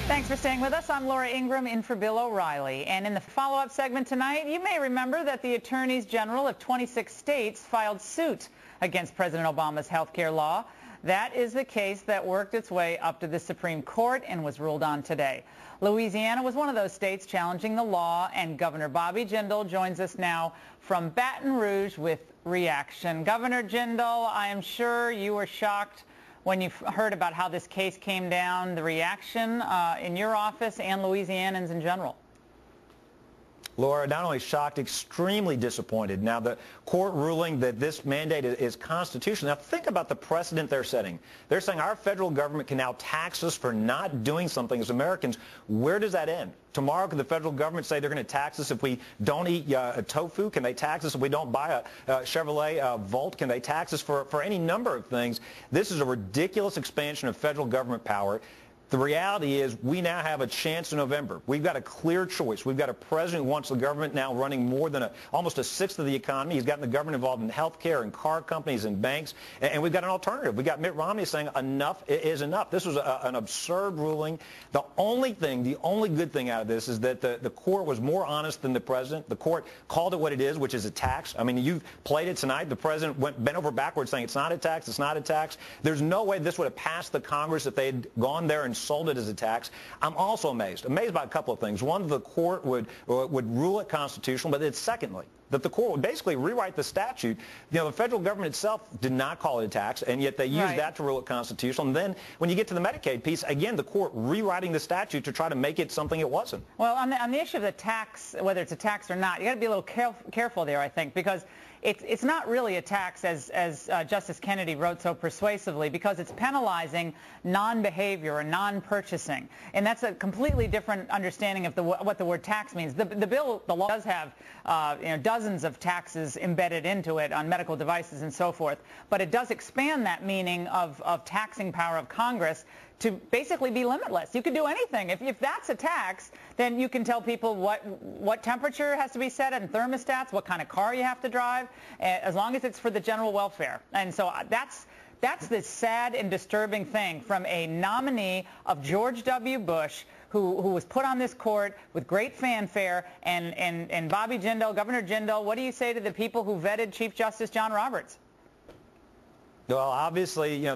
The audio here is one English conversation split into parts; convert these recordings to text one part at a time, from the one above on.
Thanks for staying with us. I'm Laura Ingram in for Bill O'Reilly. And in the follow-up segment tonight, you may remember that the attorneys general of 26 states filed suit against President Obama's health care law. That is the case that worked its way up to the Supreme Court and was ruled on today. Louisiana was one of those states challenging the law, and Governor Bobby Jindal joins us now from Baton Rouge with reaction. Governor Jindal, I am sure you were shocked when you heard about how this case came down, the reaction in your office and Louisianans in general. Laura, not only shocked, extremely disappointed. Now, the court ruling that this mandate is constitutional. Now, think about the precedent they're setting. They're saying our federal government can now tax us for not doing something as Americans. Where does that end? Tomorrow, could the federal government say they're going to tax us if we don't eat tofu? Can they tax us if we don't buy a Chevrolet Volt? Can they tax us for any number of things? This is a ridiculous expansion of federal government power. The reality is we now have a chance in November. We've got a clear choice. We've got a president who wants the government now running more than almost a sixth of the economy. He's gotten the government involved in health care and car companies and banks. And we've got an alternative. We've got Mitt Romney saying enough is enough. This was an absurd ruling. The only good thing out of this is that the court was more honest than the president. The court called it what it is, which is a tax. I mean, you've played it tonight. The president bent over backwards saying it's not a tax, it's not a tax. There's no way this would have passed the Congress if they had gone there and sold it as a tax. I'm also amazed by a couple of things. One, the court would rule it constitutional, but then secondly, that the court would basically rewrite the statute. You know, the federal government itself did not call it a tax, and yet they used that to rule it constitutional. And then when you get to the Medicaid piece, again, the court rewriting the statute to try to make it something it wasn't. Well, on the issue of the tax, whether it's a tax or not, you got to be a little careful there, I think, because it's not really a tax, as Justice Kennedy wrote so persuasively, because it's penalizing non-behavior or non-purchasing, and that's a completely different understanding of what the word tax means. The law does have dozens of taxes embedded into it on medical devices and so forth, but it does expand that meaning of taxing power of Congress to basically be limitless. You can do anything. If that's a tax, then you can tell people what temperature has to be set in thermostats, what kind of car you have to drive, as long as it's for the general welfare. And so that's the sad and disturbing thing from a nominee of George W. Bush who was put on this court with great fanfare, and Bobby Jindal, Governor Jindal, what do you say to the people who vetted Chief Justice John Roberts? Well, obviously, I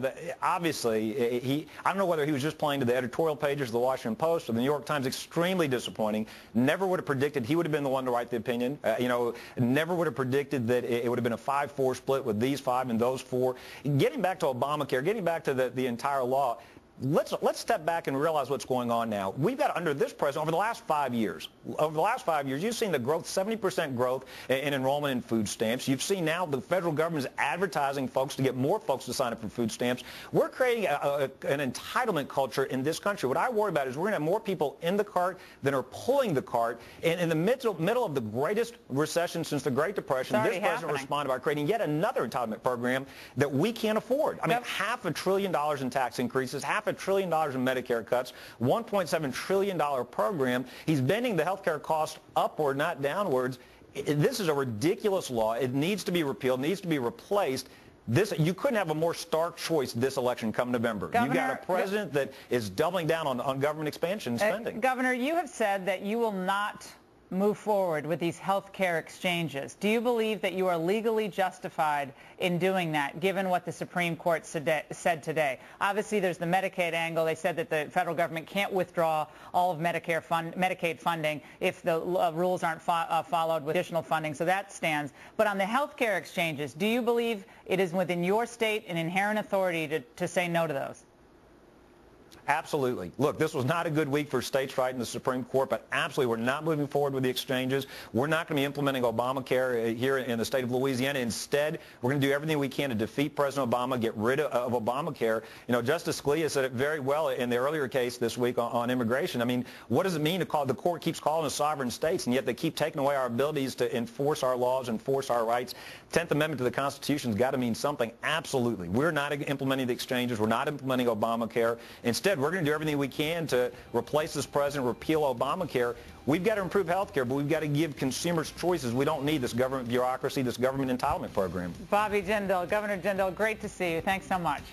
don't know whether he was just playing to the editorial pages of the Washington Post or the New York Times. Extremely disappointing. Never would have predicted he would have been the one to write the opinion. Never would have predicted that it would have been a 5-4 split with these 5 and those 4. Getting back to Obamacare, getting back to the entire law, let's step back and realize what's going on now. We've got, under this president, over the last 5 years, you've seen the growth, 70% growth in enrollment in food stamps. You've seen now the federal government is advertising folks to get more folks to sign up for food stamps. We're creating an entitlement culture in this country. What I worry about is we're going to have more people in the cart than are pulling the cart. And in the middle of the greatest recession since the Great Depression, this president responded by creating yet another entitlement program that we can't afford. I mean, $500 billion in tax increases, $500 billion in Medicare cuts, $1.7 trillion program. He's bending the health care cost upward, not downwards. This is a ridiculous law. It needs to be repealed, needs to be replaced. You couldn't have a more stark choice this election come November. You've got a president that is doubling down on government expansion and spending. Governor, you have said that you will not move forward with these health care exchanges. Do you believe that you are legally justified in doing that, given what the Supreme Court said today? Obviously, there's the Medicaid angle. They said that the federal government can't withdraw all of Medicaid funding if the rules aren't followed with additional funding, so that stands. But on the health care exchanges, do you believe it is within your state an inherent authority to say no to those? Absolutely. Look, this was not a good week for states' right in the Supreme Court, but absolutely we're not moving forward with the exchanges. We're not going to be implementing Obamacare here in the state of Louisiana. Instead, we're going to do everything we can to defeat President Obama, get rid of Obamacare. Justice Scalia said it very well in the earlier case this week on immigration. I mean, what does it mean to call the court keeps calling us sovereign states, and yet they keep taking away our abilities to enforce our laws, enforce our rights? 10th Amendment to the Constitution has got to mean something. Absolutely. We're not implementing the exchanges. We're not implementing Obamacare. Instead, we're going to do everything we can to replace this president, repeal Obamacare. We've got to improve health care, but we've got to give consumers choices. We don't need this government bureaucracy, this government entitlement program. Bobby Jindal, Governor Jindal, great to see you. Thanks so much.